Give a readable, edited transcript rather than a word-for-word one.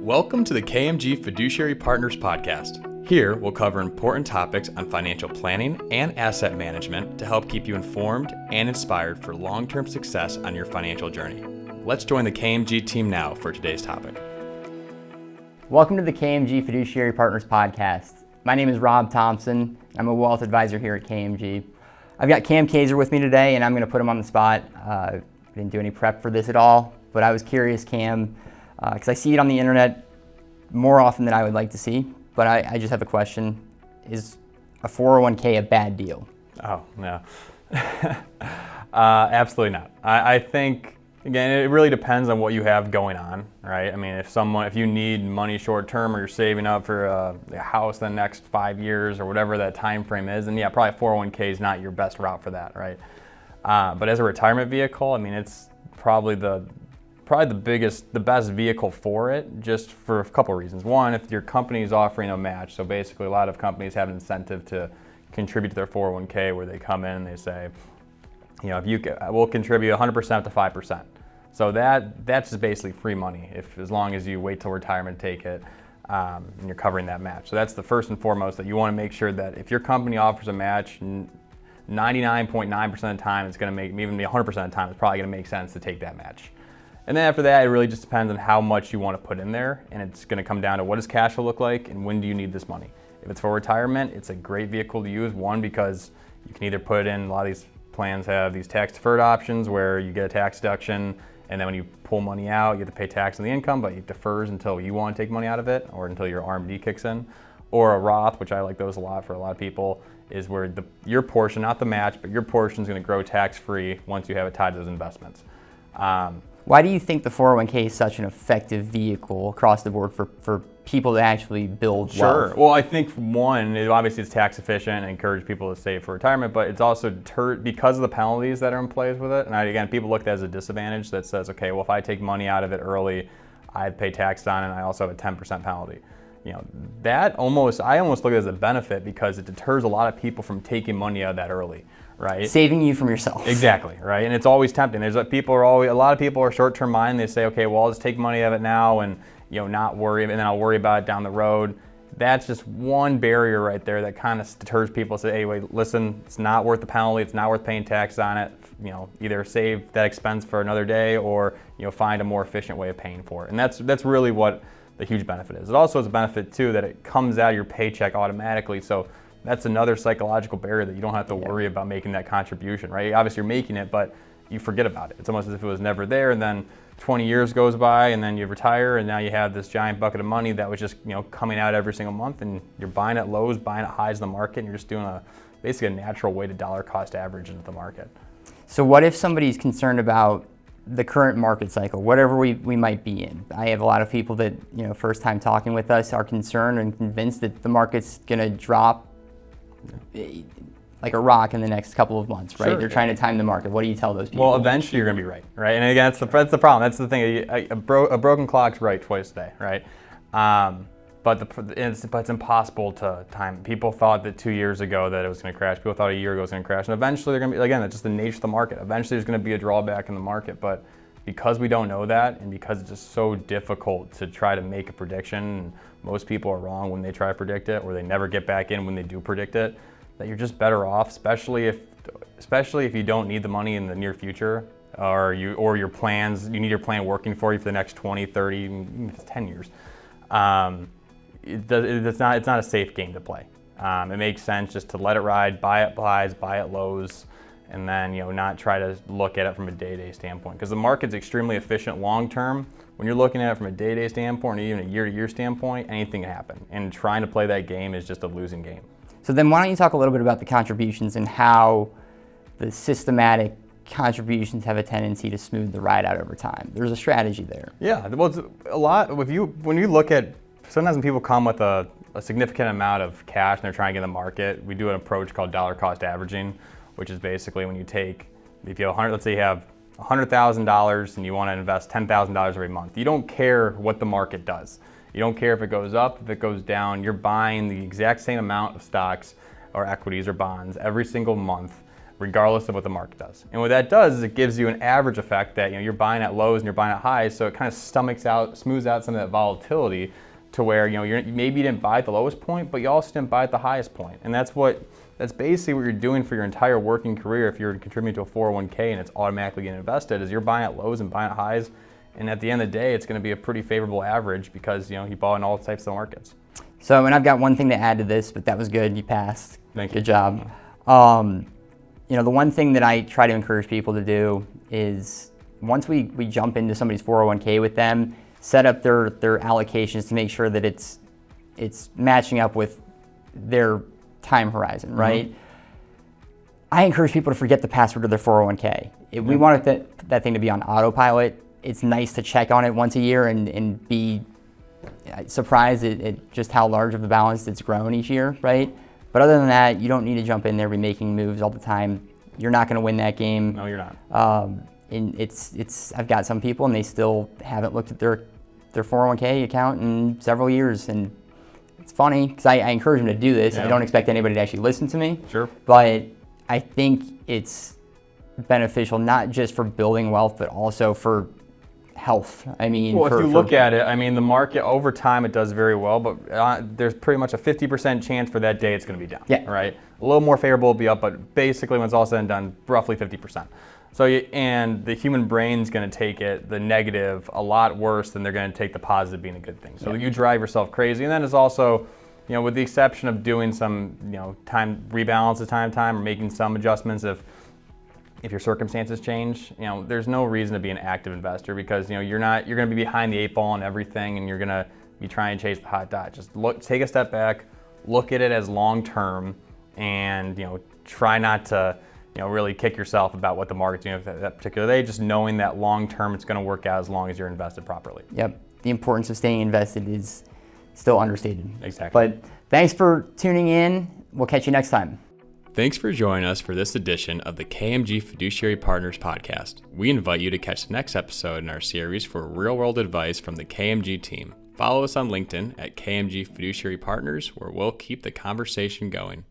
Welcome to the KMG Fiduciary Partners Podcast. Here, we'll cover important topics on financial planning and asset management to help keep you informed and inspired for long-term success on your financial journey. Let's join the KMG team now for today's topic. Welcome to the KMG Fiduciary Partners Podcast. My name is Rob Thompson. I'm a wealth advisor here at KMG. I've got Cam Kaiser with me today, and I'm going to put him on the spot. I didn't do any prep for this at all, but I was curious, Cam, because I see it on the internet more often than I would like to see, but I just have a question. Is a 401k a bad deal? Oh, no. Absolutely not. I think, again, it really depends on what you have going on, right? I mean, if you need money short term or you're saving up for a house in the next 5 years or whatever that time frame is, then yeah, probably 401k is not your best route for that, right? But as a retirement vehicle, I mean, it's probably the best vehicle for it, just for a couple of reasons. One, if your company is offering a match, so basically a lot of companies have an incentive to contribute to their 401k where they come in and they say, you know, we'll contribute 100% to 5%. So that's just basically free money as long as you wait till retirement to take it and you're covering that match. So that's the first and foremost, that you want to make sure that if your company offers a match, 99.9% of the time it's going to make, even 100% of the time, it's probably going to make sense to take that match. And then after that, it really just depends on how much you want to put in there, and it's going to come down to what does cash flow look like and when do you need this money. If it's for retirement, it's a great vehicle to use. One, because you can either put in, a lot of these plans have these tax deferred options where you get a tax deduction, and then when you pull money out, you have to pay tax on the income, but it defers until you want to take money out of it or until your RMD kicks in. Or a Roth, which I like those a lot for a lot of people, is where your portion, not the match, but your portion is going to grow tax-free once you have it tied to those investments. Why do you think the 401k is such an effective vehicle across the board for people to actually build Sure. wealth? Well, I think one, obviously it's tax efficient and encourage people to save for retirement, but it's also deterred because of the penalties that are in place with it. And again, people look at it as a disadvantage that says, okay, well, if I take money out of it early, I'd pay tax on it, and I also have a 10% penalty. You know, I almost look at it as a benefit because it deters a lot of people from taking money out of that early. Right. Saving you from yourself. Exactly, right? And it's always tempting. A lot of people are short-term mind. They say, okay, well, I'll just take money out of it now and, you know, not worry, and then I'll worry about it down the road. That's just one barrier right there that kind of deters people. Say, hey, wait, listen, it's not worth the penalty. It's not worth paying tax on it. You know, either save that expense for another day or, you know, find a more efficient way of paying for it. And that's really what the huge benefit is. It also is a benefit too that it comes out of your paycheck automatically. So that's another psychological barrier that you don't have to worry about making that contribution, right? Obviously you're making it, but you forget about it. It's almost as if it was never there, and then 20 years goes by and then you retire and now you have this giant bucket of money that was just, you know, coming out every single month, and you're buying at lows, buying at highs in the market, and you're just doing basically a natural weighted dollar cost average into the market. So what if somebody's concerned about the current market cycle, whatever we might be in? I have a lot of people that, you know, first time talking with us are concerned and convinced that the market's gonna drop like a rock in the next couple of months, right? Sure. They're trying to time the market. What do you tell those people? Well, eventually you're going to be right? And again, that's the problem. That's the thing. A broken clock's right twice a day, right? But it's impossible to time. People thought that 2 years ago that it was going to crash. People thought a year ago it was going to crash. And eventually they're going to be, again, that's just the nature of the market. Eventually there's going to be a drawback in the market. But because we don't know that, and because it's just so difficult to try to make a prediction, and most people are wrong when they try to predict it, or they never get back in when they do predict it, that you're just better off, especially if you don't need the money in the near future, or your plans, you need your plan working for you for the next 20, 30, even 10 years. It's not a safe game to play. It makes sense just to let it ride, buy at highs, buy at lows, and then, you know, not try to look at it from a day-to-day standpoint, because the market's extremely efficient long-term. When you're looking at it from a day-to-day standpoint or even a year-to-year standpoint, anything can happen, and trying to play that game is just a losing game. So then why don't you talk a little bit about the contributions and how the systematic contributions have a tendency to smooth the ride out over time? There's a strategy there. Yeah, well, it's a lot. When you look at, sometimes when people come with a significant amount of cash and they're trying to get in the market, we do an approach called dollar cost averaging, which is basically when you take, if you have let's say you have $100,000 and you want to invest $10,000 every month. You don't care what the market does. You don't care if it goes up, if it goes down. You're buying the exact same amount of stocks or equities or bonds every single month regardless of what the market does. And what that does is it gives you an average effect that you're buying at lows and you're buying at highs, so it kind of smooths out some of that volatility to where maybe you didn't buy at the lowest point, but you also didn't buy at the highest point. And that's basically what you're doing for your entire working career. If you're contributing to a 401k and it's automatically getting invested, is you're buying at lows and buying at highs. And at the end of the day, it's going to be a pretty favorable average because you bought in all types of markets. So, and I've got one thing to add to this, but that was good. You passed. Thank you. Good job. The one thing that I try to encourage people to do is once we jump into somebody's 401k with them, set up their allocations to make sure that it's matching up with their time horizon, right? Mm-hmm. I encourage people to forget the password to their 401k. If we want that thing to be on autopilot, it's nice to check on it once a year and be surprised at just how large of the balance it's grown each year, right? But other than that, you don't need to jump in there, be making moves all the time. You're not going to win that game. No, you're not. And I've got some people and they still haven't looked at their 401k account in several years, and it's funny because I encourage them to do this. Yeah. I don't expect anybody to actually listen to me. Sure. But I think it's beneficial not just for building wealth, but also for health. If you look at it, the market over time it does very well, but there's pretty much a 50% chance for that day it's going to be down. Yeah. Right. A little more favorable will be up, but basically when it's all said and done, roughly 50%. So and the human brain's going to take the negative a lot worse than they're going to take the positive being a good thing. So you drive yourself crazy, and then it's also, with the exception of doing some, time rebalance time to time or making some adjustments if your circumstances change, there's no reason to be an active investor because you're going to be behind the 8 ball on everything, and you're going to be trying to chase the hot dot. Just take a step back, look at it as long term, and try not to really kick yourself about what the market's doing that particular day. Just knowing that long term it's going to work out as long as you're invested properly. Yep, the importance of staying invested is still understated. Exactly. But thanks for tuning in. We'll catch you next time. Thanks for joining us for this edition of the KMG Fiduciary Partners podcast. We invite you to catch the next episode in our series for real-world advice from the KMG team. Follow us on LinkedIn at KMG Fiduciary Partners, where we'll keep the conversation going.